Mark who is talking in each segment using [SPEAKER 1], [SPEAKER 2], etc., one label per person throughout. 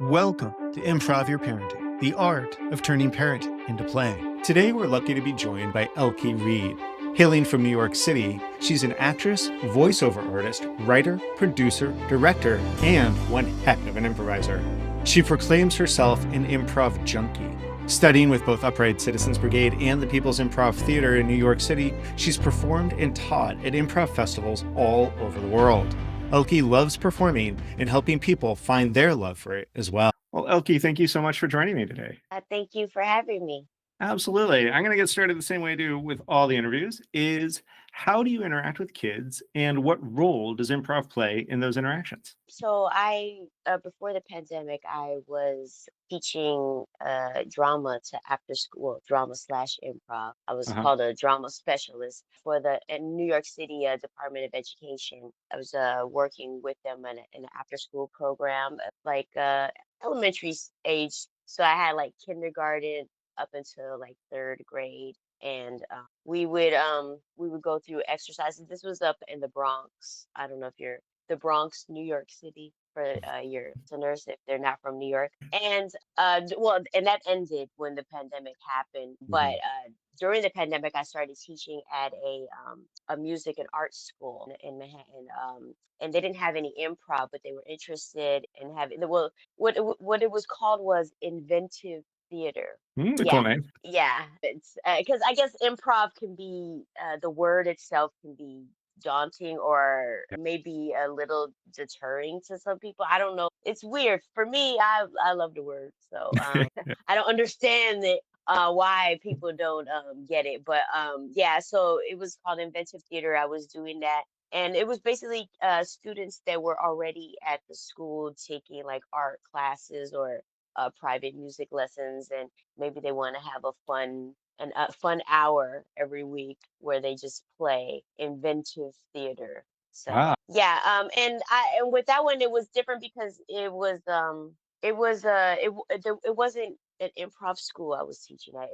[SPEAKER 1] Welcome to Improv Your Parenting, the art of turning parenting into play. Today, we're lucky to be joined by Elke Reid. Hailing from New York City, she's an actress, voiceover artist, writer, producer, director, and one heck of an improviser. She proclaims herself an improv junkie. Studying with both Upright Citizens Brigade and the People's Improv Theater in New York City, she's performed and taught at improv festivals all over the world. Elke loves performing and helping people find their love for it as well. Well, Elke, thank you so much for joining me today.
[SPEAKER 2] Thank you for having me.
[SPEAKER 1] Absolutely. I'm going to get started the same way I do with all the interviews is how do you interact with kids and what role does improv play in those interactions?
[SPEAKER 2] Before the pandemic, I was teaching drama to after school, drama slash improv. I was
[SPEAKER 1] Uh-huh.
[SPEAKER 2] called a drama specialist for the in New York City Department of Education. I was working with them in an after school program, elementary age. So I had like kindergarten up until like third grade and we would go through exercises. This was up in the Bronx. I don't know if you're the Bronx, New York City, for your listeners if they're not from New York. And that ended when the pandemic happened. But
[SPEAKER 1] Mhm.
[SPEAKER 2] during the pandemic, I started teaching at a music and art school in Manhattan. And they didn't have any improv, but they were interested in having what it was called was inventive theater.
[SPEAKER 1] Cool
[SPEAKER 2] Yeah,
[SPEAKER 1] name.
[SPEAKER 2] yeah. It's because I guess improv can be the word itself can be daunting or maybe a little deterring to some people. I don't know. It's weird. For me, I love the word. So I don't understand it why people don't get it. But yeah, so it was called inventive theater. I was doing that. And it was basically students that were already at the school taking like art classes or private music lessons, and maybe they want to have a fun hour every week where they just play inventive theater. So
[SPEAKER 1] Wow.
[SPEAKER 2] yeah, and with that one it was different because it wasn't an improv school I was teaching at.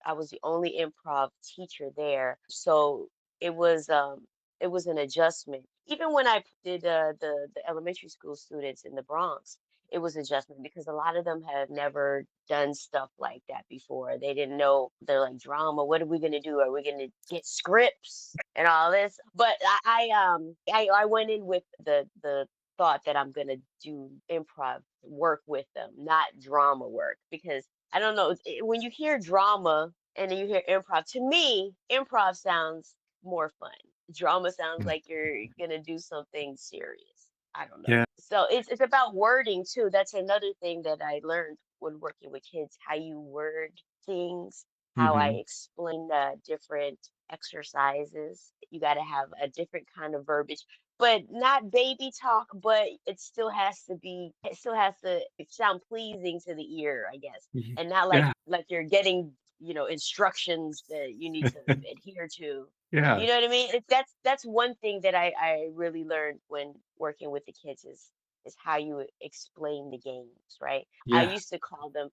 [SPEAKER 2] I was the only improv teacher there, so it was um it was an adjustment. Even when I did the elementary school students in the Bronx, it was adjustment because a lot of them have never done stuff like that before. They didn't know. They're like, drama, what are we gonna do? Are we gonna get scripts and all this? But I went in with the thought that I'm gonna do improv work with them, not drama work, because I don't know, when you hear drama and then you hear improv, to me improv sounds more fun. Drama sounds
[SPEAKER 1] Mm.
[SPEAKER 2] like you're gonna do something serious. I don't know.
[SPEAKER 1] Yeah.
[SPEAKER 2] So it's about wording too. That's another thing that I learned when working with kids, how you word things, how I
[SPEAKER 1] Hmm.
[SPEAKER 2] explain the different exercises. You got to have a different kind of verbiage, but not baby talk, but it still has to sound pleasing to the ear, I guess. And not
[SPEAKER 1] Yeah.
[SPEAKER 2] like you're getting, instructions that you need to adhere to.
[SPEAKER 1] Yeah.
[SPEAKER 2] You know what I mean? That's one thing that I really learned when working with the kids is how you explain the games, right?
[SPEAKER 1] Yeah.
[SPEAKER 2] I used to call them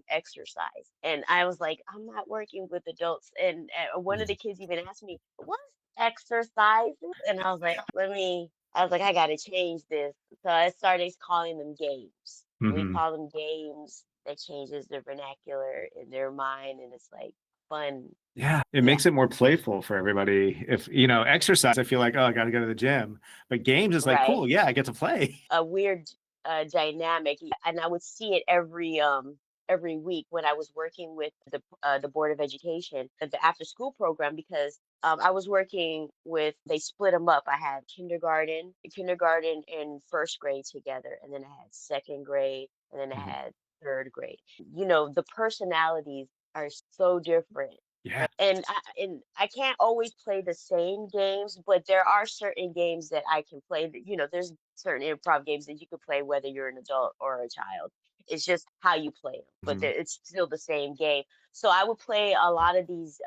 [SPEAKER 2] exercise. And I was like, I'm not working with adults. And one of the kids even asked me, "What's exercises?" And I was like, I gotta change this. So I started calling them games. We
[SPEAKER 1] Hmm.
[SPEAKER 2] call them games. That changes the vernacular in their mind, and it's like fun.
[SPEAKER 1] Yeah. It
[SPEAKER 2] Yeah,
[SPEAKER 1] makes it more playful for everybody. If, exercise, I feel like, oh, I got to go to the gym. But games is like,
[SPEAKER 2] right.
[SPEAKER 1] cool. Yeah, I get to play.
[SPEAKER 2] A weird dynamic, and I would see it every week when I was working with the Board of Education at the after school program, because I was working with, they split them up. I had kindergarten and first grade together, and then I had second grade, and then I
[SPEAKER 1] Mhm.
[SPEAKER 2] had third grade. The personalities are so different.
[SPEAKER 1] Yeah.
[SPEAKER 2] And I can't always play the same games, but there are certain games that I can play. There's certain improv games that you could play whether you're an adult or a child. It's just how you play them, but
[SPEAKER 1] Mhm.
[SPEAKER 2] it's still the same game. So I would play a lot of these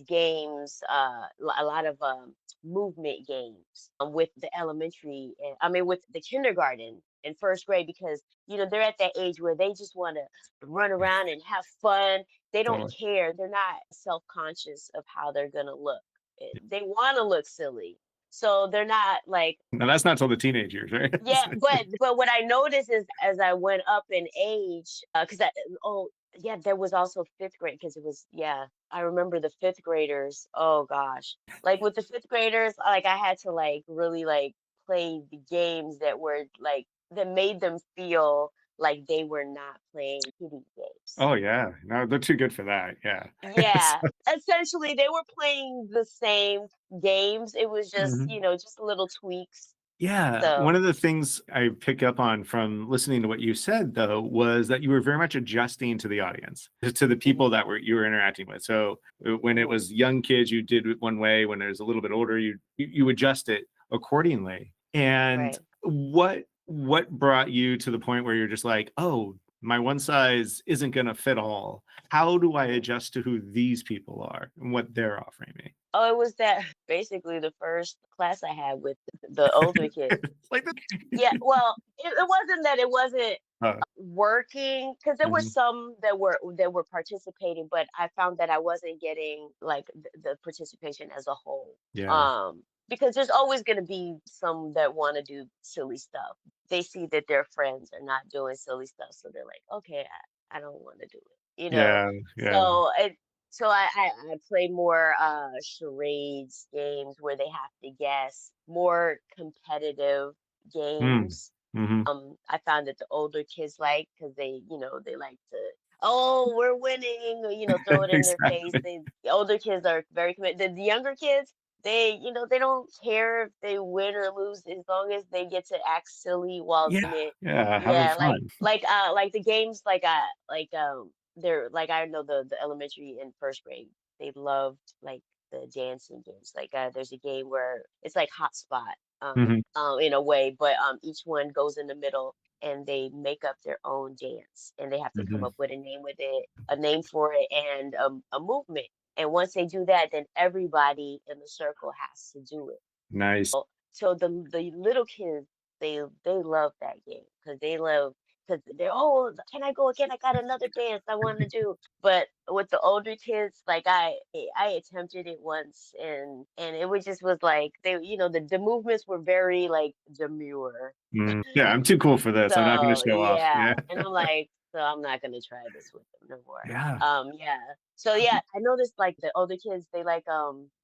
[SPEAKER 2] games, a lot of movement games with the elementary. I mean, with the kindergarten and first grade, because they're at that age where they just want to run around and have fun. They don't
[SPEAKER 1] Totally.
[SPEAKER 2] care. They're not self-conscious of how they're gonna look. They want to look silly. So they're not like,
[SPEAKER 1] Now that's not till the teenage years, right?
[SPEAKER 2] yeah, but what I noticed is as I went up in age, because oh yeah, there was also fifth grade because it was, yeah, I remember the fifth graders. Oh gosh, like with the fifth graders, like I had to like really like play the games that were like that made them feel like they were not playing kiddie games.
[SPEAKER 1] Oh yeah, no, they're too good for that. Yeah.
[SPEAKER 2] Yeah, essentially they were playing the same games. It was just,
[SPEAKER 1] Mhm.
[SPEAKER 2] just little tweaks.
[SPEAKER 1] Yeah,
[SPEAKER 2] So.
[SPEAKER 1] one of the things I pick up on from listening to what you said, though, was that you were very much adjusting to the audience, to the people
[SPEAKER 2] Mhm,
[SPEAKER 1] that you were interacting with. So when it
[SPEAKER 2] mhm,
[SPEAKER 1] was young kids, you did it one way. When it was a little bit older, you adjust it accordingly. And
[SPEAKER 2] right.
[SPEAKER 1] what brought you to the point where you're just like, oh, my one size isn't going to fit all. How do I
[SPEAKER 2] Mhm.
[SPEAKER 1] adjust to who these people are and what they're offering me?
[SPEAKER 2] Oh, it was that basically the first class I had with the older kids.
[SPEAKER 1] Like
[SPEAKER 2] Yeah, well, it wasn't that it wasn't
[SPEAKER 1] uh,
[SPEAKER 2] working because there were
[SPEAKER 1] mhm.
[SPEAKER 2] some that were participating, but I found that I wasn't getting like the participation as a whole.
[SPEAKER 1] Yeah.
[SPEAKER 2] Because there's always going to be some that want to do silly stuff. They see that their friends are not doing silly stuff, so they're like, okay, I don't want to do it.
[SPEAKER 1] Yeah. Yeah.
[SPEAKER 2] So I play more charades games where they have to guess, more competitive
[SPEAKER 1] Mm.
[SPEAKER 2] games.
[SPEAKER 1] Mhm.
[SPEAKER 2] I found that the older kids like because they like to, oh, we're winning, or, throw it in their face.
[SPEAKER 1] Exactly.
[SPEAKER 2] The older kids are very committed. The younger kids, they don't care if they win or lose as long as they get to act silly while
[SPEAKER 1] Yeah,
[SPEAKER 2] doing it.
[SPEAKER 1] yeah, having
[SPEAKER 2] Yeah, like
[SPEAKER 1] fun.
[SPEAKER 2] like the games they're like, I know the elementary and first grade, they loved like the dancing games. Like there's a game where it's like hotspot
[SPEAKER 1] Mhm,
[SPEAKER 2] in a way, but each one goes in the middle and they make up their own dance and they have to come
[SPEAKER 1] mhm.
[SPEAKER 2] up with a name with it, a name for it, and a movement. And once they do that, then everybody in the circle has to do it.
[SPEAKER 1] Nice.
[SPEAKER 2] So the little kids, they love that game because they love, because they're, oh, can I go again? I got another dance I want to do. But with the older kids, like I attempted it once, and it was like they, the movements were very like demure.
[SPEAKER 1] Mm, yeah, I'm too cool for this. I'm not gonna
[SPEAKER 2] So
[SPEAKER 1] show off.
[SPEAKER 2] yeah,
[SPEAKER 1] Yeah.
[SPEAKER 2] and I'm like, so I'm not gonna try this with them no more.
[SPEAKER 1] Yeah.
[SPEAKER 2] Yeah. So yeah, I noticed like the older kids, they like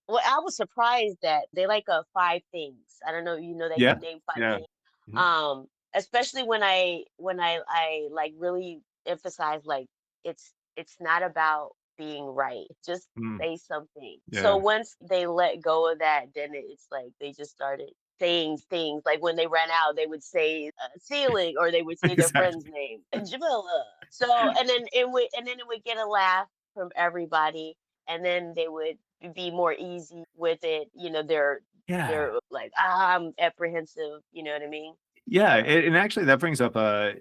[SPEAKER 2] well, I was surprised that they like five things. I don't know, they
[SPEAKER 1] Yeah,
[SPEAKER 2] can name five
[SPEAKER 1] yeah.
[SPEAKER 2] things.
[SPEAKER 1] Mhm,
[SPEAKER 2] Especially when I like really emphasize like it's not about being right. Just
[SPEAKER 1] mm,
[SPEAKER 2] say something. So
[SPEAKER 1] yeah.
[SPEAKER 2] once they let go of that, then it's like they just started saying things. Like when they ran out, they would say ceiling, or they would say their friend's
[SPEAKER 1] Exactly.
[SPEAKER 2] name, Jamila. So and then it would get a laugh from everybody, and then they would be more easy with it.
[SPEAKER 1] Yeah.
[SPEAKER 2] They're like, I'm apprehensive. You know what I mean?
[SPEAKER 1] Yeah,
[SPEAKER 2] So
[SPEAKER 1] and actually that brings up a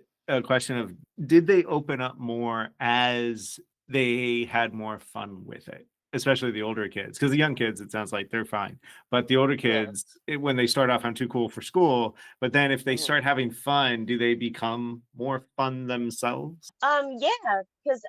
[SPEAKER 1] question of, did they open up more as they had more fun with it? Especially the older kids, because the young kids, it sounds like they're fine. But the older
[SPEAKER 2] yeah.
[SPEAKER 1] kids, when they start off, I'm too cool for school. But then if they
[SPEAKER 2] Mhm.
[SPEAKER 1] start having fun, do they become more fun themselves?
[SPEAKER 2] Yeah, because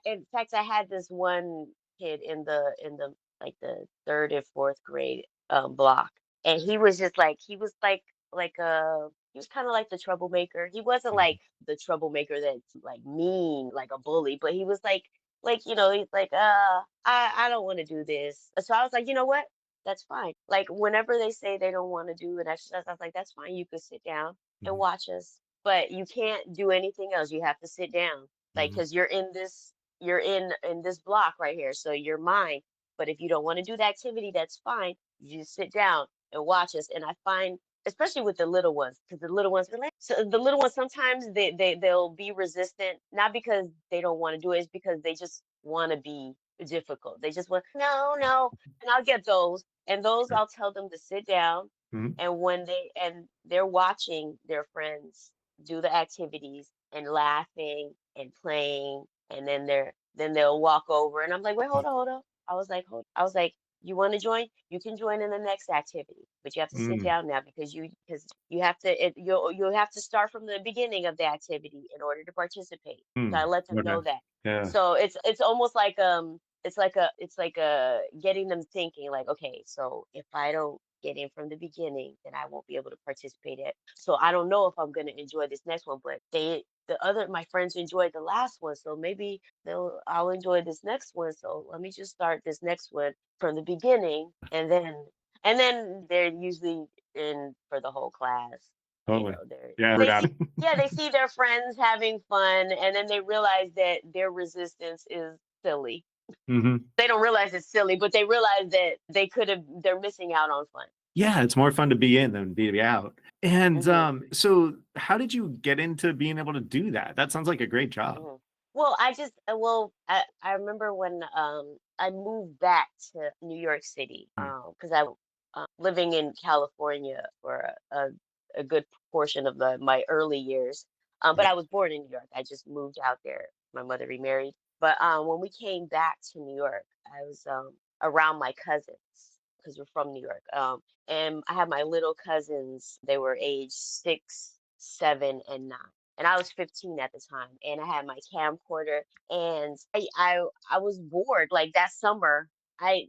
[SPEAKER 2] in fact, I had this one kid in the like the third and fourth grade block, and he was just like he was kind of like the troublemaker. He wasn't
[SPEAKER 1] Mhm,
[SPEAKER 2] like the troublemaker that's like mean, like a bully, but he was like he's like I don't want to do this. So I was like, you know what? That's fine. Like whenever they say they don't want to do an exercise, I was like, that's fine. You could sit down and
[SPEAKER 1] mhm,
[SPEAKER 2] watch us, but you can't do anything else. You have to sit down, like,
[SPEAKER 1] mhm,
[SPEAKER 2] because you're in this block right here, so you're mine. But if you don't want to do the activity, that's fine. You just sit down and watch us. And I find, especially with the little ones, because the little ones relate. So the little ones sometimes they'll be resistant, not because they don't want to do it, it's because they just want to be difficult. They just want, no, no, and I'll get those, and those
[SPEAKER 1] sure.
[SPEAKER 2] I'll tell them to sit down,
[SPEAKER 1] Mhm,
[SPEAKER 2] and when they're watching their friends do the activities and laughing and playing, and then they'll walk over, and I'm like, wait, hold on. I was like, you want to join? You can join in the next activity, but you have to sit
[SPEAKER 1] mm,
[SPEAKER 2] down now because you have to you'll have to start from the beginning of the activity in order to participate. So I
[SPEAKER 1] mm.
[SPEAKER 2] let them
[SPEAKER 1] Okay.
[SPEAKER 2] know that.
[SPEAKER 1] Yeah.
[SPEAKER 2] So it's almost like it's like a getting them thinking like, okay, so if I don't get in from the beginning, then I won't be able to participate in. So I don't know if I'm gonna enjoy this next one, but my friends enjoyed the last one, so maybe I'll enjoy this next one. So let me just start this next one from the beginning, and then they're usually in for the whole class.
[SPEAKER 1] Totally.
[SPEAKER 2] They're
[SPEAKER 1] Yeah.
[SPEAKER 2] they see yeah, they see their friends having fun, and then they realize that their resistance is silly.
[SPEAKER 1] Hmm.
[SPEAKER 2] They don't realize it's silly, but they realize that they're missing out on fun.
[SPEAKER 1] Yeah, it's more fun to be in than be out. And
[SPEAKER 2] Hmm.
[SPEAKER 1] so how did you get into being able to do that? That sounds like a great job.
[SPEAKER 2] hmm Well, I remember when I moved back to New York City
[SPEAKER 1] Mm.
[SPEAKER 2] because I living in California for a good portion of my early years. But
[SPEAKER 1] Yeah.
[SPEAKER 2] I was born in New York. I just moved out there. My mother remarried. But when we came back to New York, I was around my cousins because we're from New York. And I had my little cousins. They were age 6, 7, and 9, and I was 15 at the time, and I had my camcorder, and I was bored. Like that summer, I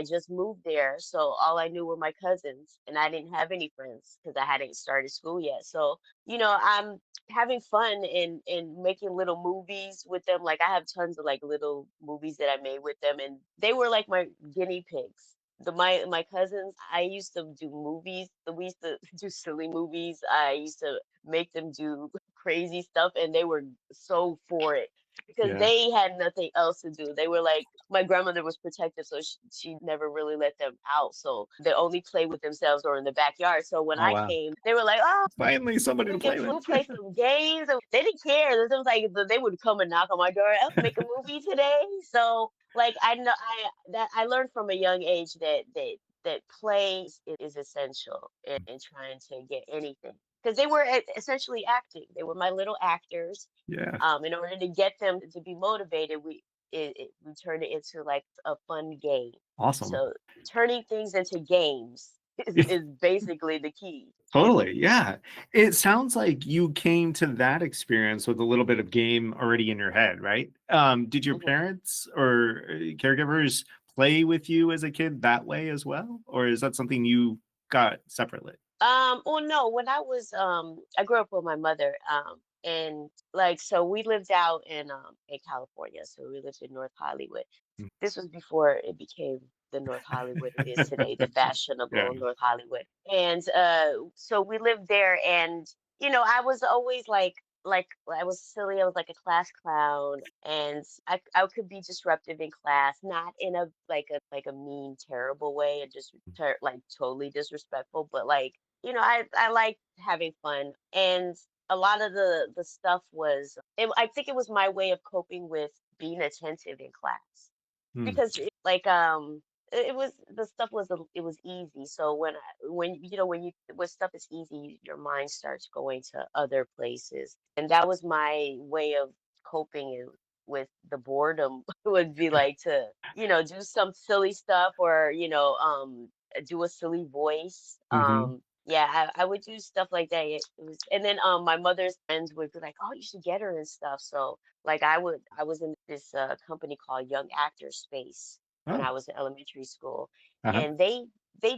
[SPEAKER 2] just moved there, so all I knew were my cousins, and I didn't have any friends because I hadn't started school yet. So I'm having fun and making little movies with them. Like I have tons of like little movies that I made with them, and they were like my guinea pigs. My cousins, I used to do movies. We used to do silly movies. I used to make them do crazy stuff, and they were so for it because
[SPEAKER 1] Yeah.
[SPEAKER 2] they had nothing else to do. They were like, my grandmother was protective, so she never really let them out, so they only play with themselves or in the backyard. So when
[SPEAKER 1] Oh
[SPEAKER 2] I
[SPEAKER 1] wow.
[SPEAKER 2] came, they were like, oh,
[SPEAKER 1] Finally somebody to
[SPEAKER 2] we can
[SPEAKER 1] play with.
[SPEAKER 2] play some games. And they didn't care. It was like they would come and knock on my door. "Oh, make a movie today." So like I learned from a young age that play is essential in trying to get anything, because they were essentially acting. They were my little actors.
[SPEAKER 1] Yeah.
[SPEAKER 2] In order to get them to be motivated, we turned it into like a fun game.
[SPEAKER 1] Awesome.
[SPEAKER 2] So turning things into games is basically the key.
[SPEAKER 1] Totally. Yeah. It sounds like you came to that experience with a little bit of game already in your head, right? Did your
[SPEAKER 2] Mhm.
[SPEAKER 1] parents or caregivers play with you as a kid that way as well? Or is that something you got separately?
[SPEAKER 2] Well, no, when I grew up with my mother, and like, so we lived out in California, so we lived in North Hollywood.
[SPEAKER 1] Mm.
[SPEAKER 2] This was before it became the North Hollywood it is today, the
[SPEAKER 1] Yeah.
[SPEAKER 2] fashionable North Hollywood. And so we lived there, and I was always like I was silly. I was like a class clown, and I could be disruptive in class, not in a mean, terrible way, and just like totally disrespectful, but like I like having fun, and a lot of the stuff I think it was my way of coping with being attentive in class,
[SPEAKER 1] Mm.
[SPEAKER 2] because it was the stuff it was easy. So when stuff is easy, your mind starts going to other places, and that was my way of coping with the boredom would be like to do some silly stuff, or do a silly voice.
[SPEAKER 1] Hmm.
[SPEAKER 2] Yeah, I would do stuff like that. It was, and then my mother's friends would be like, "Oh, you should get her and stuff." So like I was in this company called Young Actor Space when
[SPEAKER 1] Oh.
[SPEAKER 2] I was in elementary school,
[SPEAKER 1] Uh-huh.
[SPEAKER 2] and they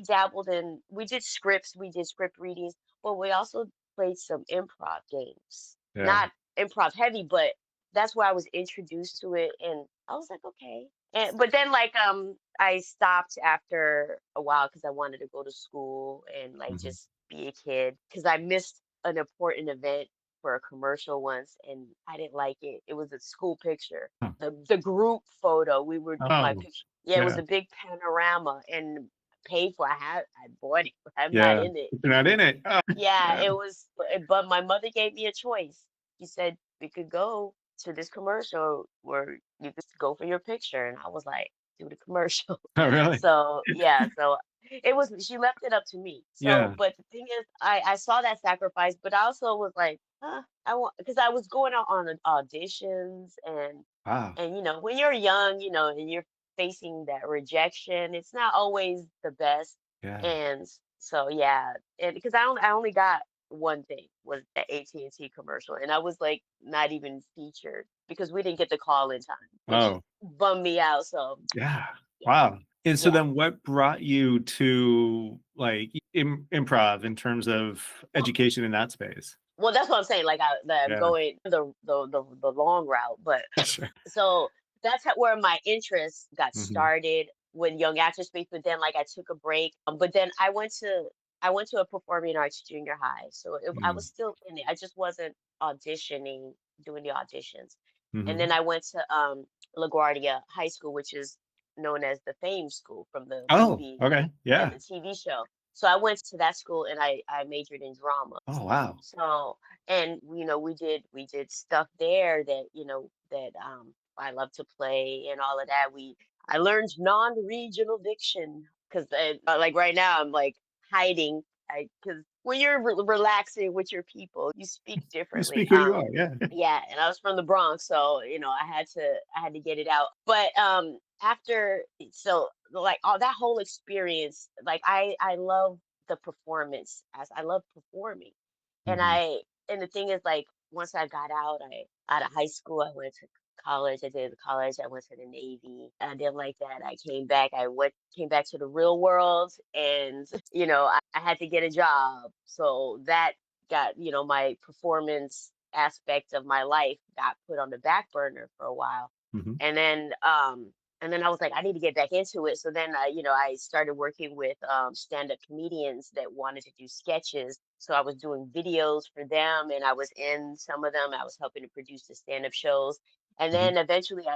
[SPEAKER 2] dabbled in. We did scripts, we did script readings, but we also played some improv games.
[SPEAKER 1] Yeah.
[SPEAKER 2] Not improv heavy, but that's where I was introduced to it, and I was like, okay. And but then like I stopped after a while because I wanted to go to school and like
[SPEAKER 1] Hmm.
[SPEAKER 2] just be a kid, because I missed an important event for a commercial once, and I didn't like it. It was a school picture.
[SPEAKER 1] Huh.
[SPEAKER 2] The group photo. We were my
[SPEAKER 1] Oh,
[SPEAKER 2] picture. Yeah, it was
[SPEAKER 1] yeah.
[SPEAKER 2] a big panorama and paid for. I bought it, but I'm not
[SPEAKER 1] Yeah.
[SPEAKER 2] in it.
[SPEAKER 1] You're not in it. Oh,
[SPEAKER 2] Yeah,
[SPEAKER 1] yeah.
[SPEAKER 2] it was, but my mother gave me a choice. She said we could go to this commercial where you could go for your picture, and I was like, do the commercial.
[SPEAKER 1] Oh, really?
[SPEAKER 2] So yeah, so it was. She left it up to me. So,
[SPEAKER 1] Yeah.
[SPEAKER 2] but the thing is, I saw that sacrifice, but I also was like, I want, because I was going out on auditions,
[SPEAKER 1] Wow.
[SPEAKER 2] and when you're young, and you're facing that rejection, it's not always the best.
[SPEAKER 1] Yeah.
[SPEAKER 2] And so yeah, and because I only got one thing, was the AT&T commercial, and I was like not even featured because we didn't get the call in time, which
[SPEAKER 1] Oh,
[SPEAKER 2] bummed me out. So
[SPEAKER 1] yeah.
[SPEAKER 2] yeah.
[SPEAKER 1] Wow. And so
[SPEAKER 2] Yeah.
[SPEAKER 1] then what brought you to like improv in terms of
[SPEAKER 2] Well,
[SPEAKER 1] education in that space?
[SPEAKER 2] that's what I'm saying. Like that I'm
[SPEAKER 1] Yeah.
[SPEAKER 2] going the long route, but
[SPEAKER 1] Sure.
[SPEAKER 2] so that's where my interest got
[SPEAKER 1] Hmm.
[SPEAKER 2] started with young actors space. But then like I took a break. But then I went to a performing arts junior high, so I was still in it. I just wasn't auditioning, doing the auditions. And then
[SPEAKER 1] Hmm.
[SPEAKER 2] I went to LaGuardia High School, which is known as the Fame School from the
[SPEAKER 1] Oh,
[SPEAKER 2] movie,
[SPEAKER 1] okay.
[SPEAKER 2] yeah,
[SPEAKER 1] Yeah.
[SPEAKER 2] the TV show. So I went to that school and I majored in drama.
[SPEAKER 1] Oh, wow.
[SPEAKER 2] So, and we did stuff there that, that I love to play and all of that. I learned non-regional diction because like right now I'm like hiding. I Because when you're relaxing with your people, you speak
[SPEAKER 1] You
[SPEAKER 2] differently.
[SPEAKER 1] speak who you are. Yeah.
[SPEAKER 2] Yeah, and I was from the Bronx, so I had to get it out. But after so like all that whole experience, like I love the performance as I love performing. And
[SPEAKER 1] Hmm.
[SPEAKER 2] the thing is, like, once I got out of high school, I went to college. I did college. I went to the Navy. I didn't like that. I came back. Came back to the real world, and I had to get a job. So that got my performance aspect of my life got put on the back burner for a while,
[SPEAKER 1] Hmm.
[SPEAKER 2] and then I was like, I need to get back into it. So then I started working with stand-up comedians that wanted to do sketches. So I was doing videos for them and I was in some of them. I was helping to produce the stand-up shows. And
[SPEAKER 1] Hmm.
[SPEAKER 2] then eventually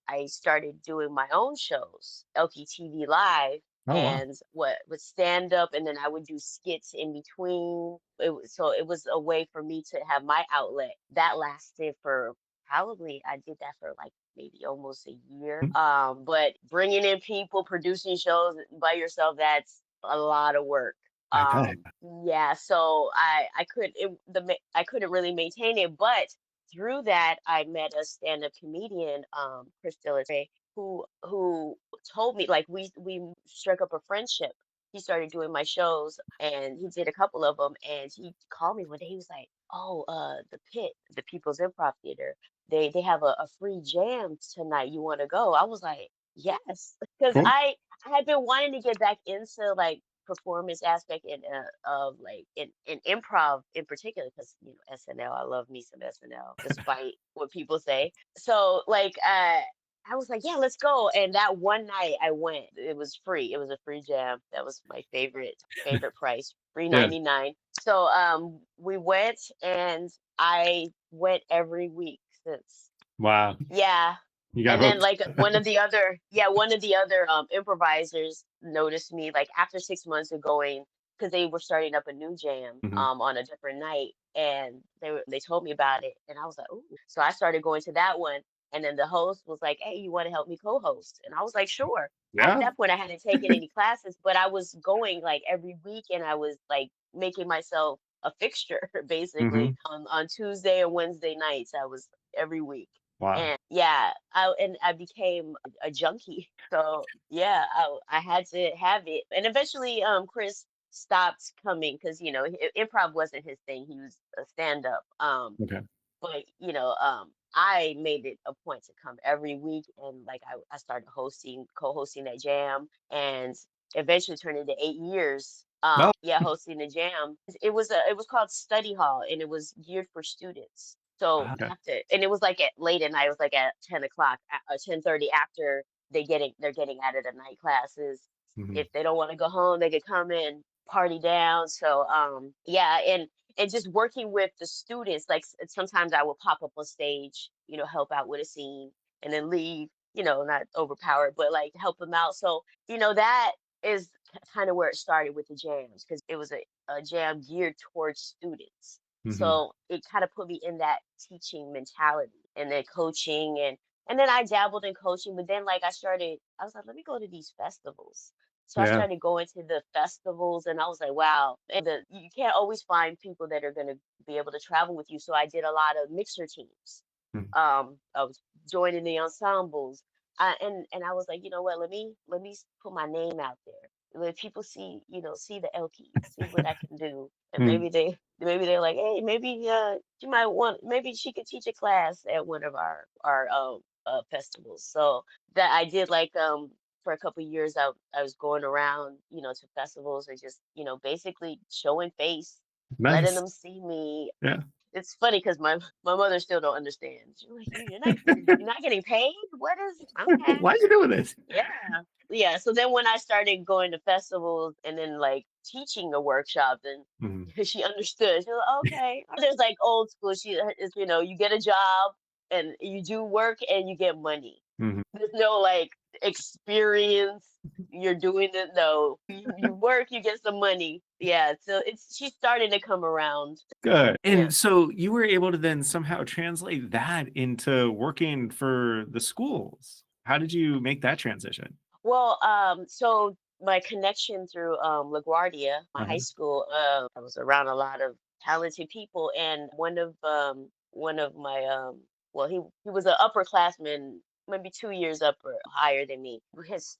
[SPEAKER 2] I started doing my own shows, LPTV Live,
[SPEAKER 1] Oh, wow.
[SPEAKER 2] and what with stand up, and then I would do skits in between. So it was a way for me to have my outlet. That lasted for probably, I did that for like maybe almost a year. But bringing in people, producing shows by yourself, that's a lot of work.
[SPEAKER 1] I bet.
[SPEAKER 2] Yeah, so I couldn't really maintain it, but through that I met a stand-up comedian, Chris who told me, like, we struck up a friendship. He started doing my shows and he did a couple of them, and he called me one day. He was like, "Oh, the Pit, the People's Improv Theater, they have a free jam tonight. You want to go?" I was like, "Yes," because
[SPEAKER 1] Cool.
[SPEAKER 2] I had been wanting to get back into like performance aspect of like in improv in particular, because SNL, I love me some SNL despite what people say. So like I was like, yeah, let's go. And that one night I went. It was free. It was a free jam. That was my favorite price, free
[SPEAKER 1] Yeah.
[SPEAKER 2] 99. So we went, and I went every week since.
[SPEAKER 1] Wow.
[SPEAKER 2] Yeah.
[SPEAKER 1] You got
[SPEAKER 2] And then
[SPEAKER 1] hooked.
[SPEAKER 2] like one of the other improvisers noticed me like after 6 months of going, because they were starting up a new jam
[SPEAKER 1] Hmm.
[SPEAKER 2] on a different night, and they told me about it, and I was like, "Ooh." So I started going to that one, and then the host was like, "Hey, you want to help me co-host?" And I was like, "Sure." At
[SPEAKER 1] Yeah.
[SPEAKER 2] that point I hadn't taken any classes, but I was going like every week, and I was like making myself a fixture basically
[SPEAKER 1] Hmm.
[SPEAKER 2] on Tuesday and Wednesday nights. I was every week.
[SPEAKER 1] Wow.
[SPEAKER 2] And yeah, I became a junkie. So yeah, I had to have it. And eventually Chris stopped coming because improv wasn't his thing. He was a stand-up.
[SPEAKER 1] Okay.
[SPEAKER 2] But I made it a point to come every week, and like I started co-hosting that jam, and eventually turned into 8 years.
[SPEAKER 1] No.
[SPEAKER 2] Yeah, hosting the jam. It was called Study Hall, and it was geared for students. So
[SPEAKER 1] Okay.
[SPEAKER 2] and it was like at late at night. It was like at 10 o'clock, 10:30, after they're getting out of the night classes.
[SPEAKER 1] Hmm.
[SPEAKER 2] If they don't want to go home, they could come in, party down. So yeah, and just working with the students, like sometimes I would pop up on stage, help out with a scene and then leave, not overpowered, but like help them out. So that is kind of where it started with the jams, because it was a jam geared towards students.
[SPEAKER 1] Hmm.
[SPEAKER 2] So it kind of put me in that teaching mentality, and then coaching, and then I dabbled in coaching, but then like I was like, let me go to these festivals. So I
[SPEAKER 1] Yeah.
[SPEAKER 2] started going to the festivals, and I was like, wow. And you can't always find people that are going to be able to travel with you. So I did a lot of mixer teams.
[SPEAKER 1] Mhm.
[SPEAKER 2] I was joining the ensembles. And I was like, you know what? Let me put my name out there. Let people see the Elkie, see what I can do. And
[SPEAKER 1] Mm.
[SPEAKER 2] maybe they're like, hey, maybe you might want, maybe she could teach a class at one of our festivals. So that I did like for a couple of years, I was going around, to festivals or just, basically showing face, letting
[SPEAKER 1] Nice.
[SPEAKER 2] them see me.
[SPEAKER 1] Yeah.
[SPEAKER 2] It's funny because my mother still don't understand. She's like, You're not getting paid? What is okay?"
[SPEAKER 1] Why are you doing this?
[SPEAKER 2] Yeah. Yeah. So then when I started going to festivals and then like teaching a workshop, then
[SPEAKER 1] Mhm.
[SPEAKER 2] she understood. She was like, okay. There's like old school. She is, you get a job and you do work and you get money.
[SPEAKER 1] Mhm.
[SPEAKER 2] There's no like experience. You're doing it. No, you work, you get some money. Yeah. So she's starting to come around.
[SPEAKER 1] Good.
[SPEAKER 2] Yeah.
[SPEAKER 1] And so you were able to then somehow translate that into working for the schools. How did you make that transition?
[SPEAKER 2] Well, so my connection through LaGuardia, my high
[SPEAKER 1] Uh-huh.
[SPEAKER 2] school, I was around a lot of talented people, and one of my well, he was an upperclassman, maybe 2 years higher than me.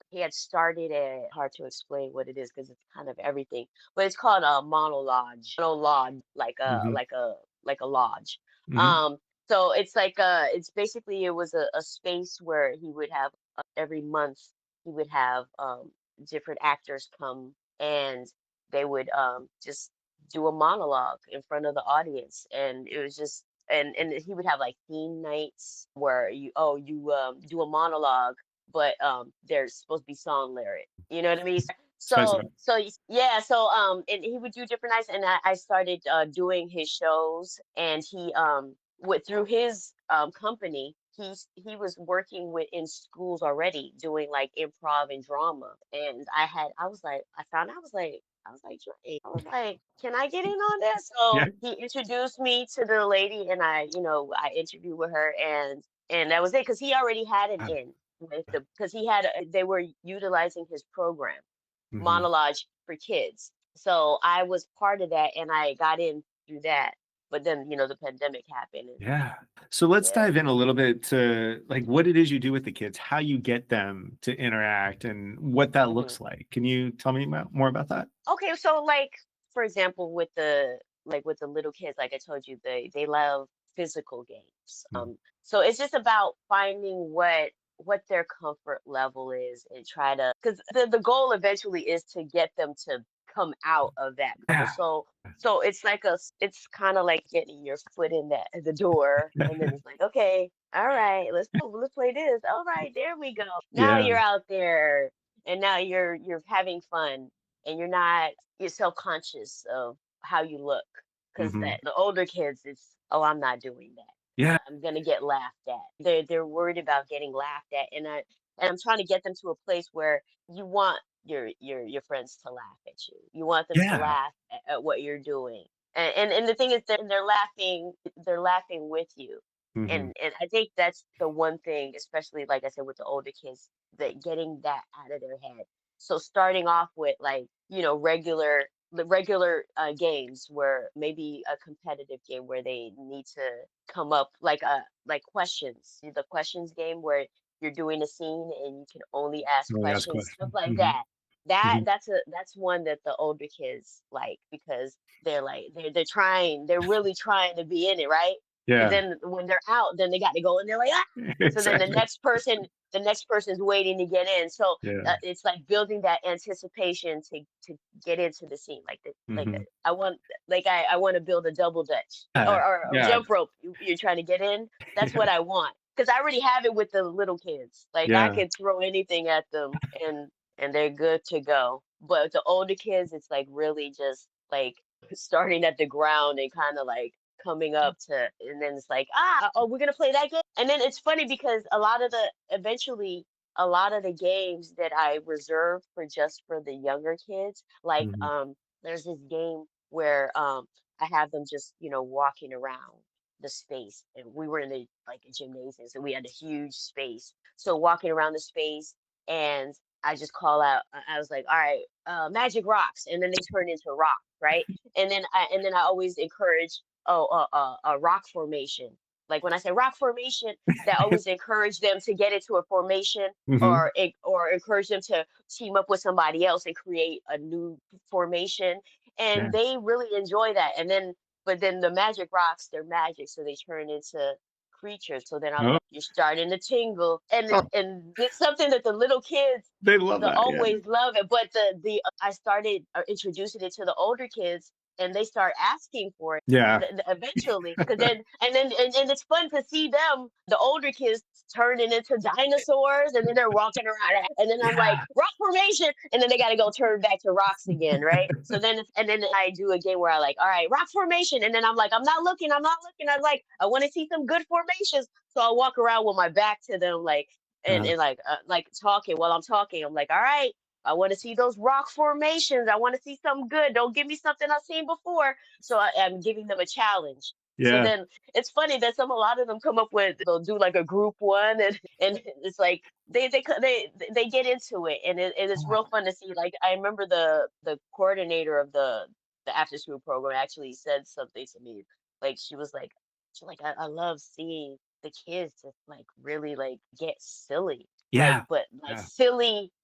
[SPEAKER 2] He had started a hard to explain what it is because it's kind of everything, but it's called a monologue, like a
[SPEAKER 1] Mhm.
[SPEAKER 2] like a like a lodge.
[SPEAKER 1] Mhm.
[SPEAKER 2] Um, so it's basically it was a space where he would have every month he would have different actors come and they would just do a monologue in front of the audience, and it was just and he would have like theme nights where you do a monologue, but there's supposed to be song lyric, you know what I mean?
[SPEAKER 1] Spice it
[SPEAKER 2] so
[SPEAKER 1] up.
[SPEAKER 2] so yeah, so and he would do different nights, and I started doing his shows, and he with through his company, he was working with in schools already doing like improv and drama. And I was like, Dre, I was like, can I get in on this? So
[SPEAKER 1] Yeah.
[SPEAKER 2] he introduced me to the lady, and I interviewed with her, and that was it because he already had an in with the because they were utilizing his program,
[SPEAKER 1] Mhm.
[SPEAKER 2] monologue for kids. So I was part of that, and I got in through that. But then, the pandemic happened, and
[SPEAKER 1] Yeah. So let's
[SPEAKER 2] yeah.
[SPEAKER 1] dive in a little bit to like what it is you do with the kids, how you get them to interact and what that
[SPEAKER 2] hmm
[SPEAKER 1] looks like. Can you tell me more about that?
[SPEAKER 2] Okay, so like for example, with the little kids, like I told you, they love physical games.
[SPEAKER 1] Mhm.
[SPEAKER 2] So it's just about finding what their comfort level is and try to because the goal eventually is to get them to come out of that comfort.
[SPEAKER 1] Yeah.
[SPEAKER 2] So it's kind of like getting your foot in the door, and then it's like, okay, all right, let's play this. All right, there we go. Now
[SPEAKER 1] Yeah.
[SPEAKER 2] you're out there, and now you're having fun, and you're self-conscious of how you look because
[SPEAKER 1] Mhm.
[SPEAKER 2] the older kids, it's, oh, I'm not doing that.
[SPEAKER 1] Yeah.
[SPEAKER 2] I'm gonna get laughed at. They're worried about getting laughed at, and I'm trying to get them to a place where you want your friends to laugh at you. You want them to
[SPEAKER 1] Yeah.
[SPEAKER 2] laugh at what you're doing, and the thing is, they're laughing with you,
[SPEAKER 1] Mhm.
[SPEAKER 2] and I think that's the one thing, especially like I said with the older kids, that getting that out of their head. So starting off with like, the regular games where maybe a competitive game where they need to come up like questions, the questions game where you're doing a scene and you can only ask
[SPEAKER 1] Really ask
[SPEAKER 2] questions, stuff
[SPEAKER 1] questions.
[SPEAKER 2] like
[SPEAKER 1] Mhm.
[SPEAKER 2] that. That
[SPEAKER 1] Mhm.
[SPEAKER 2] that's one that the older kids like because they're really trying to be in it, right? And
[SPEAKER 1] Yeah.
[SPEAKER 2] then when they're out, then they got to go and they're like, ah! So then the
[SPEAKER 1] Exactly.
[SPEAKER 2] next person's waiting to get in. So
[SPEAKER 1] Yeah.
[SPEAKER 2] it's like building that anticipation to get into the scene.
[SPEAKER 1] Mhm.
[SPEAKER 2] I want to build a double dutch or,
[SPEAKER 1] Yeah.
[SPEAKER 2] or a
[SPEAKER 1] Yeah.
[SPEAKER 2] jump rope. You're trying to get in. That's
[SPEAKER 1] Yeah.
[SPEAKER 2] what I want because I already have it with the little kids. Like I
[SPEAKER 1] Yeah.
[SPEAKER 2] can throw anything at them and they're good to go. But with the older kids, it's like really just like starting at the ground and kind of like coming up to, and then it's like, oh, we're gonna play that game. And then it's funny because eventually a lot of the games that I reserved for the younger kids, like
[SPEAKER 1] Mhm.
[SPEAKER 2] there's this game where I have them just, walking around the space, and we were in a gymnasium, so we had a huge space. So walking around the space, and I just call out, I was like, all right, magic rocks, and then they turn into rocks, right? And then I always encourage, a rock formation. Like when I say rock formation, that always encourage them to get into a formation,
[SPEAKER 1] Mhm.
[SPEAKER 2] or encourage them to team up with somebody else and create a new formation.
[SPEAKER 1] Yeah.
[SPEAKER 2] And they really enjoy that. But then the magic rocks, they're magic, so they turn into creature. So then I'm
[SPEAKER 1] Oh,
[SPEAKER 2] like, you're starting to tingle.
[SPEAKER 1] oh,
[SPEAKER 2] And it's something that the little kids
[SPEAKER 1] they love
[SPEAKER 2] they
[SPEAKER 1] that. Yeah.
[SPEAKER 2] always love it. But the I started introducing it to the older kids, and they start asking for it
[SPEAKER 1] Yeah.
[SPEAKER 2] eventually. Because and it's fun to see them, the older kids, turning into dinosaurs, and then they're walking around, and then I'm like,
[SPEAKER 1] Yeah.
[SPEAKER 2] rock formation, and then they got to go turn back to rocks again, right? So then and then I do a game where I like, all right, rock formation, and then I'm like, I'm not looking, I'm like, I want to see some good formations, so I walk around with my back to them, like,
[SPEAKER 1] Uh,
[SPEAKER 2] and like talking while I'm talking. I'm like, all right, I want to see those rock formations. I want to see something good. Don't give me something I've seen before. So I'm giving them a challenge. So
[SPEAKER 1] yeah.
[SPEAKER 2] then it's funny that a lot of them come up with, they'll do like a group one, and it's like they get into it, and it's real fun to see. Like, I remember the coordinator of the after school program actually said something to me. Like, she's like, I love seeing the kids just like really like get silly, like,
[SPEAKER 1] Yeah.
[SPEAKER 2] but like
[SPEAKER 1] Yeah.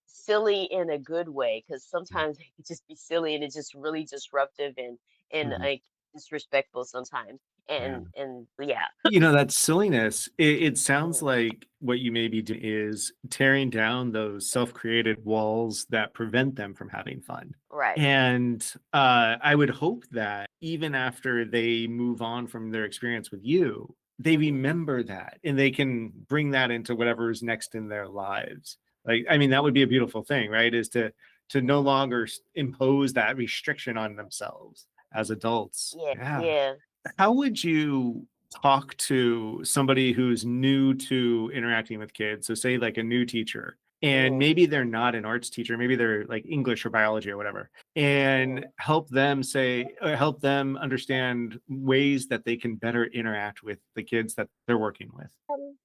[SPEAKER 2] silly in a good way, because sometimes they can just be silly and it's just really disruptive and
[SPEAKER 1] Mhm.
[SPEAKER 2] like disrespectful sometimes,
[SPEAKER 1] Yeah.
[SPEAKER 2] and yeah.
[SPEAKER 1] That silliness, it sounds
[SPEAKER 2] Mm,
[SPEAKER 1] like what you may be doing is tearing down those self-created walls that prevent them from having fun.
[SPEAKER 2] right.
[SPEAKER 1] And I would hope that even after they move on from their experience with you, they
[SPEAKER 2] Hmm.
[SPEAKER 1] remember that and they can bring that into whatever's next in their lives. Like, I mean, that would be a beautiful thing, right? Is to no longer impose that restriction on themselves as adults.
[SPEAKER 2] Yeah,
[SPEAKER 1] Yeah.
[SPEAKER 2] yeah.
[SPEAKER 1] How would you talk to somebody who's new to interacting with kids? So, say like a new teacher, and
[SPEAKER 2] Hmm.
[SPEAKER 1] maybe they're not an arts teacher, maybe they're like English or biology or whatever, and
[SPEAKER 2] Hmm.
[SPEAKER 1] help them understand ways that they can better interact with the kids that they're working with.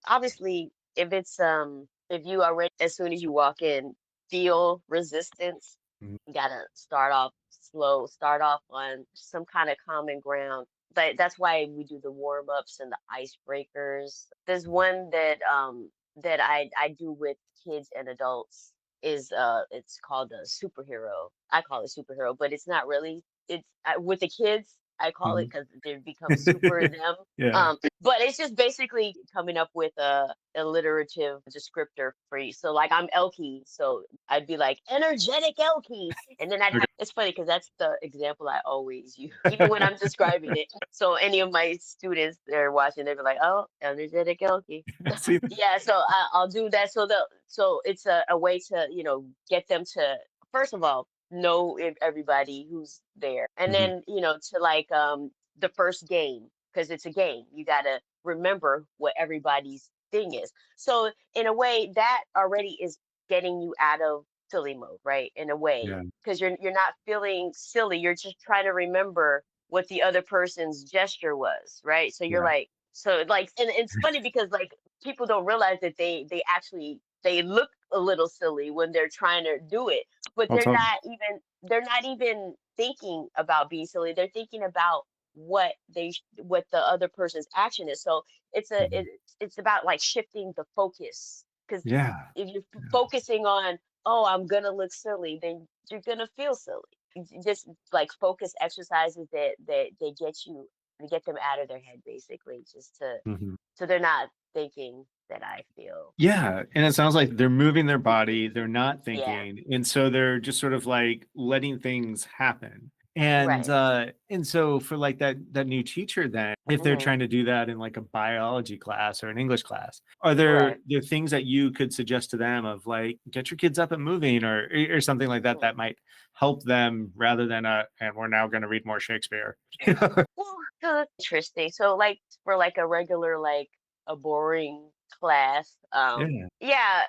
[SPEAKER 2] Obviously, if you already, as soon as you walk in, feel resistance,
[SPEAKER 1] Mhm.
[SPEAKER 2] you gotta start off slow, start off on some kind of common ground. But that's why we do the warm ups and the icebreakers. There's one that I do with kids and adults, is it's called a superhero. I call it superhero, but it's not really. It's with the kids, I call it,
[SPEAKER 1] Mhm.
[SPEAKER 2] because they become super them.
[SPEAKER 1] Yeah.
[SPEAKER 2] But it's just basically coming up with a alliterative descriptor for you. So like, I'm Elke, so I'd be like energetic Elke, and then I'd have. It's funny because that's the example I always use, even when I'm describing it. So any of my students they're watching, they'd be like, "Oh, energetic Elke."
[SPEAKER 1] See,
[SPEAKER 2] Yeah, so I'll do that. So it's a way to, get them to, first of all, know everybody who's there, and
[SPEAKER 1] mhm.
[SPEAKER 2] then, to like, the first game, because it's a game. You gotta remember what everybody's thing is. So in a way, that already is getting you out of silly mode, right? In a way,
[SPEAKER 1] Yeah.
[SPEAKER 2] because you're not feeling silly. You're just trying to remember what the other person's gesture was, right? So you're
[SPEAKER 1] Yeah.
[SPEAKER 2] like, and it's funny because like, people don't realize that they actually they look a little silly when they're trying to do it, but
[SPEAKER 1] I'll tell.
[SPEAKER 2] they're not even thinking about being silly. They're thinking about what the other person's action is. So
[SPEAKER 1] Mhm.
[SPEAKER 2] it's about like shifting the focus, because
[SPEAKER 1] Yeah.
[SPEAKER 2] if you're
[SPEAKER 1] Yeah.
[SPEAKER 2] focusing on, oh, I'm gonna look silly, then you're gonna feel silly. Just like focus exercises that they get you, to get them out of their head, basically, just to
[SPEAKER 1] Mhm.
[SPEAKER 2] so they're not thinking that I feel.
[SPEAKER 1] Yeah, and it sounds like they're moving their body, they're not
[SPEAKER 2] Yeah,
[SPEAKER 1] thinking, and so they're just sort of like letting things happen. And
[SPEAKER 2] right.
[SPEAKER 1] and so for like that new teacher then, if they're
[SPEAKER 2] Hmm.
[SPEAKER 1] trying to do that in like a biology class or an English class, are
[SPEAKER 2] Right.
[SPEAKER 1] there things that you could suggest to them of like get your kids up and moving or something like that
[SPEAKER 2] Mm.
[SPEAKER 1] that might help them rather than and we're now going to read more Shakespeare.
[SPEAKER 2] Well, so that's interesting. So like, for like a regular, like a boring class,
[SPEAKER 1] Yeah.
[SPEAKER 2] yeah,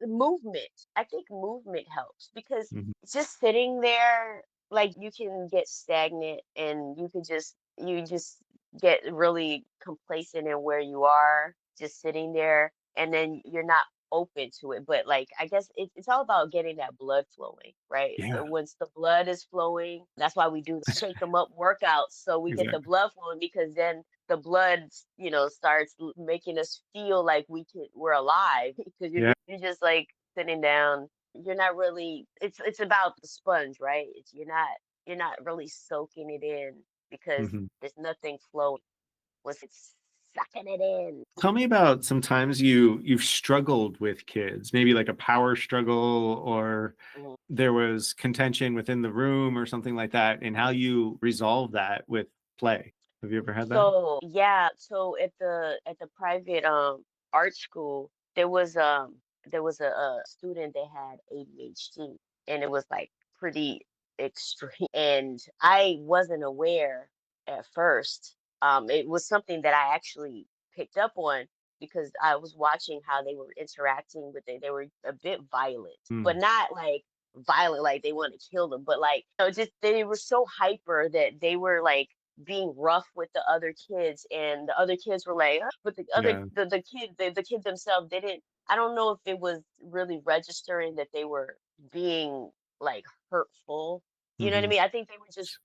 [SPEAKER 2] movement. I think movement helps, because
[SPEAKER 1] Mhm.
[SPEAKER 2] just sitting there, like, you can get stagnant, and you just get really complacent in where you are, just sitting there, and then you're not open to it. But like, I guess it's all about getting that blood flowing, right?
[SPEAKER 1] Yeah.
[SPEAKER 2] Once the blood is flowing, that's why we do the shake them up workouts, so we get the
[SPEAKER 1] Exactly.
[SPEAKER 2] blood flowing, because then the blood, starts making us feel like we're alive, because
[SPEAKER 1] Yeah.
[SPEAKER 2] you're just like sitting down. You're not really. It's about the sponge, right? You're not really soaking it in, because
[SPEAKER 1] Mhm.
[SPEAKER 2] there's nothing flowing once it's sucking it in.
[SPEAKER 1] Tell me about sometimes you've struggled with kids, maybe like a power struggle or
[SPEAKER 2] Mhm.
[SPEAKER 1] there was contention within the room or something like that, and how you resolve that with play. Have you ever had that?
[SPEAKER 2] So yeah, so at the private art school, there was a student that had ADHD, and it was like pretty extreme. And I wasn't aware at first. It was something that I actually picked up on because I was watching how they were interacting with it. They were a bit violent, but
[SPEAKER 1] Mm,
[SPEAKER 2] not like violent like they want to kill them, but like, just they were so hyper that they were like being rough with the other kids, and the other kids were like, but
[SPEAKER 1] yeah.
[SPEAKER 2] the kid themselves, they didn't. I don't know if it was really registering that they were being like hurtful. You know what I
[SPEAKER 1] Mhm.
[SPEAKER 2] mean? I think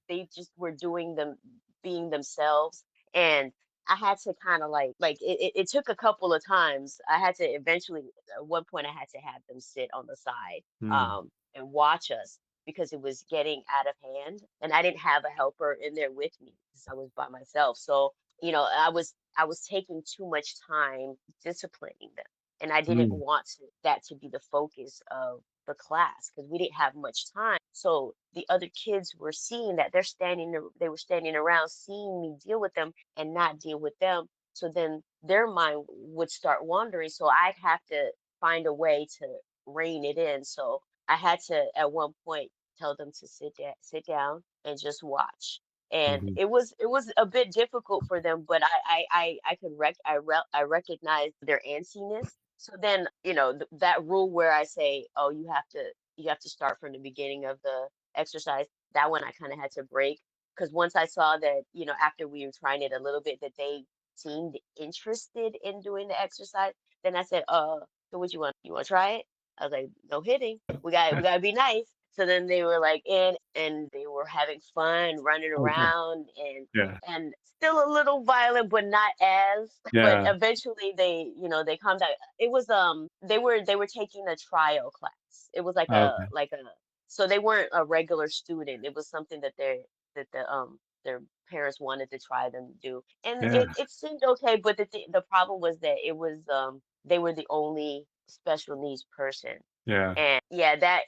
[SPEAKER 2] they just were doing them, being themselves. And I had to kind of it took a couple of times. I had to eventually, at one point I had to have them sit on the side
[SPEAKER 1] Mm,
[SPEAKER 2] and watch us because it was getting out of hand, and I didn't have a helper in there with me because I was by myself. So, I was taking too much time disciplining them, and I didn't
[SPEAKER 1] mm,
[SPEAKER 2] want that to be the focus of the class because we didn't have much time. So the other kids were seeing that they were standing around seeing me deal with them and not deal with them. So then their mind would start wandering. So I'd have to find a way to rein it in. So I had to at one point tell them to sit down and just watch. And
[SPEAKER 1] mhm.
[SPEAKER 2] it was a bit difficult for them, but I could I recognized their antsiness. So then, that rule where I say, oh, you have to start from the beginning of the exercise. That one I kind of had to break because once I saw that, after we were trying it a little bit, that they seemed interested in doing the exercise, then I said, so what you want? You want to try it? I was like, no hitting. We gotta be nice. So then they were like in, and they were having fun, running
[SPEAKER 1] Oh, good.
[SPEAKER 2] around,
[SPEAKER 1] Yeah.
[SPEAKER 2] and still a little violent, but not as. But
[SPEAKER 1] Yeah.
[SPEAKER 2] eventually they calmed down. It was they were taking a trial class. It was
[SPEAKER 1] Okay.
[SPEAKER 2] so they weren't a regular student. It was something that their parents wanted to try them to do, and
[SPEAKER 1] Yeah.
[SPEAKER 2] it seemed okay. But the problem was that it was they were the only special needs person.
[SPEAKER 1] Yeah.
[SPEAKER 2] And yeah,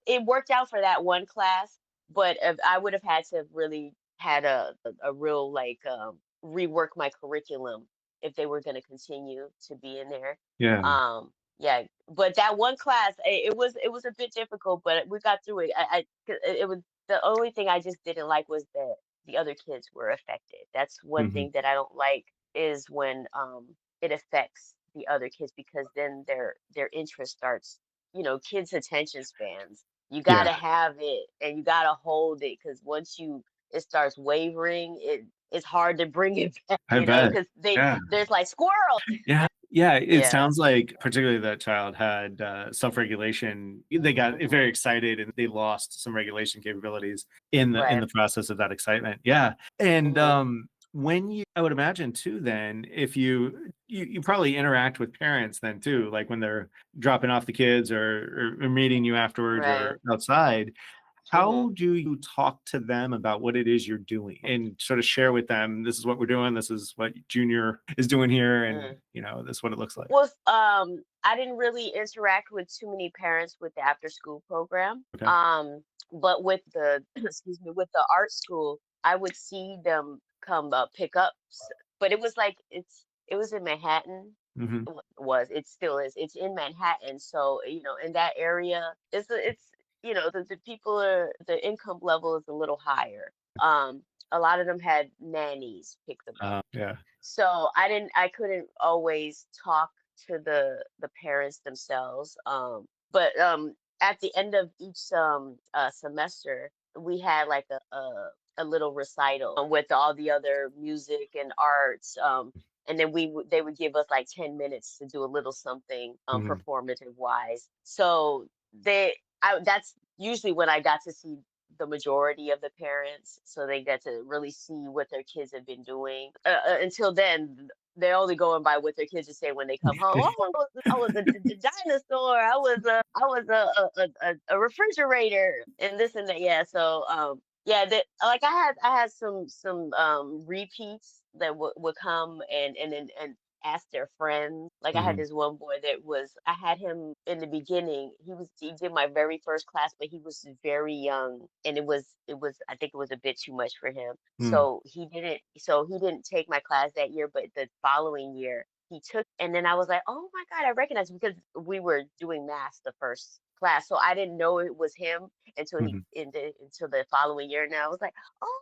[SPEAKER 2] it worked out for that one class, but if I would have had to have really had a real rework my curriculum if they were going to continue to be in there.
[SPEAKER 1] Yeah.
[SPEAKER 2] Yeah, but that one class, it was a bit difficult, but we got through it. It was the only thing I just didn't like was that the other kids were affected. That's one
[SPEAKER 1] Mhm.
[SPEAKER 2] thing that I don't like is when it affects the other kids because then their interest starts, kids' attention spans. You got
[SPEAKER 1] Yeah.
[SPEAKER 2] to have it and you got to hold it because once it starts wavering, it's hard to bring it back,
[SPEAKER 1] I bet.
[SPEAKER 2] because
[SPEAKER 1] Yeah.
[SPEAKER 2] there's like squirrel.
[SPEAKER 1] Yeah. Yeah, it
[SPEAKER 2] Yeah.
[SPEAKER 1] sounds like particularly that child had, self-regulation. They got
[SPEAKER 2] Hmm.
[SPEAKER 1] very excited and they lost some regulation capabilities in
[SPEAKER 2] Right.
[SPEAKER 1] the process of that excitement. Yeah, and,
[SPEAKER 2] Hmm.
[SPEAKER 1] when you I would imagine too then, if you probably interact with parents then too, like when they're dropping off the kids or meeting you afterwards
[SPEAKER 2] Right.
[SPEAKER 1] or outside.
[SPEAKER 2] Hmm.
[SPEAKER 1] How do you talk to them about what it is you're doing and sort of share with them, this is what we're doing, this is what junior is doing here, and this is what it looks like?
[SPEAKER 2] Well, I didn't really interact with too many parents with the after school program.
[SPEAKER 1] Okay.
[SPEAKER 2] But with the excuse me, with the art school, I would see them come pick up, but it was like it was in Manhattan.
[SPEAKER 1] Mhm.
[SPEAKER 2] It still is. It's in Manhattan, so in that area, it's the people are the income level is a little higher. A lot of them had nannies pick them up.
[SPEAKER 1] Yeah.
[SPEAKER 2] So I couldn't always talk to the parents themselves. But at the end of each semester, we had like a little recital with all the other music and arts. And then they would give us like 10 minutes to do a little something
[SPEAKER 1] Mhm.
[SPEAKER 2] performative wise. So that's usually when I got to see the majority of the parents, so they get to really see what their kids have been doing. Until then, they're only going by what their kids are saying when they come home. Oh, I was a dinosaur. I was a refrigerator and this and that. Yeah. So yeah, like I had some repeats that would come and ask their friends. Like I had
[SPEAKER 1] Hmm.
[SPEAKER 2] this one boy that was I had him in the beginning. He did my very first class, but he was very young, and it was I think it was a bit too much for him.
[SPEAKER 1] Mm.
[SPEAKER 2] So he didn't take my class that year, but the following year he took, and then I was like, oh my God, I recognize him because we were doing math the first class. So I didn't know it was him
[SPEAKER 1] Hmm.
[SPEAKER 2] until the following year. Now I was like, oh,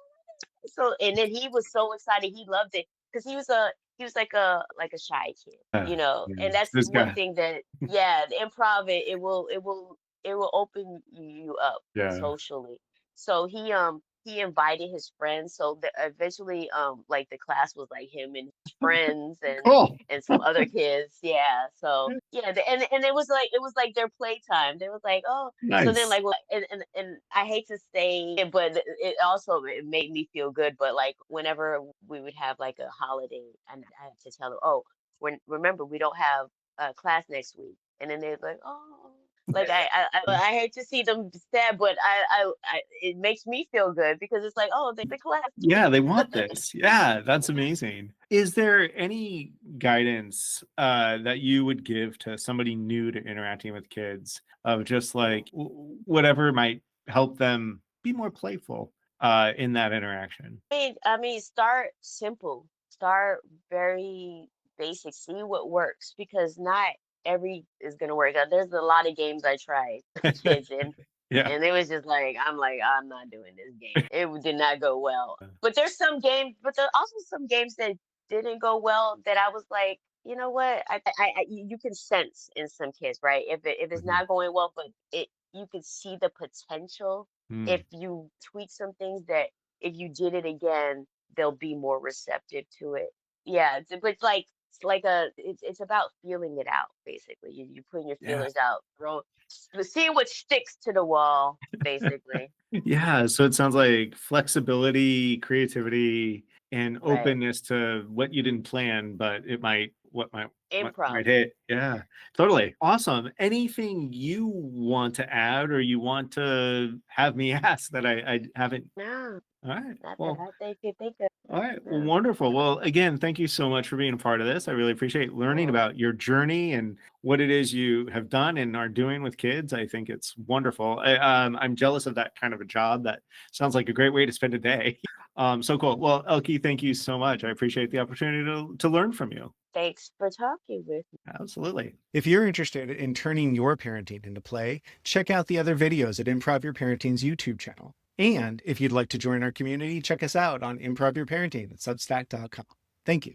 [SPEAKER 2] so and then he was so excited. He loved it because he was like a shy kid,
[SPEAKER 1] Yeah.
[SPEAKER 2] and that's
[SPEAKER 1] This
[SPEAKER 2] one
[SPEAKER 1] guy.
[SPEAKER 2] thing that yeah, the improv it will open you up
[SPEAKER 1] Yeah.
[SPEAKER 2] socially. So he invited his friends. So eventually like the class was like him and his friends
[SPEAKER 1] Cool.
[SPEAKER 2] and some other kids. Yeah. So yeah, and it was like their playtime. They was like, oh, so then
[SPEAKER 1] Nice.
[SPEAKER 2] like and I hate to say it, but it made me feel good. But like whenever we would have like a holiday, and I had to tell them, oh, remember we don't have class next week, and then they're like, oh. Like I hate to see them sad, but it makes me feel good because it's like, oh, the class.
[SPEAKER 1] Yeah, they want this. Yeah, that's amazing. Is there any guidance that you would give to somebody new to interacting with kids of just like whatever might help them be more playful in that interaction?
[SPEAKER 2] I mean, start simple. Start very basic. See what works because not every is gonna work. There's a lot of games I tried with kids
[SPEAKER 1] Yeah.
[SPEAKER 2] and it was just like I'm not doing this game. It did not go well. But there's some games, but there are also some games that didn't go well that I was like, you know what? You can sense in some kids, right? If it's
[SPEAKER 1] Mhm.
[SPEAKER 2] not going well, but you can see the potential
[SPEAKER 1] Mm.
[SPEAKER 2] if you tweak some things that if you did it again, they'll be more receptive to it. Yeah, but it's about feeling it out basically. You putting your
[SPEAKER 1] Yeah.
[SPEAKER 2] feelers out, seeing what sticks to the wall, basically.
[SPEAKER 1] Yeah, so it sounds like flexibility, creativity, and
[SPEAKER 2] Right.
[SPEAKER 1] openness to what you didn't plan, but it might what
[SPEAKER 2] Improv.
[SPEAKER 1] might hit. Yeah, totally. Awesome. Anything you want to add or you want to have me ask that I haven't?
[SPEAKER 2] No,
[SPEAKER 1] All right.
[SPEAKER 2] not that
[SPEAKER 1] Well,
[SPEAKER 2] I think of.
[SPEAKER 1] all right. Well,
[SPEAKER 2] No.
[SPEAKER 1] wonderful. Well, again, thank you so much for being a part of this. I really appreciate learning
[SPEAKER 2] Oh,
[SPEAKER 1] about your journey and what it is you have done and are doing with kids. I think it's wonderful. I'm jealous of that kind of a job. That sounds like a great way to spend a day. So cool. Well, Elke, thank you so much. I appreciate the opportunity to learn from you.
[SPEAKER 2] thanks for talking with me.
[SPEAKER 1] Absolutely. If you're interested in turning your parenting into play, check out the other videos at Improv Your Parenting's YouTube channel. And if you'd like to join our community, check us out on Improv Your Parenting at Substack.com. Thank you.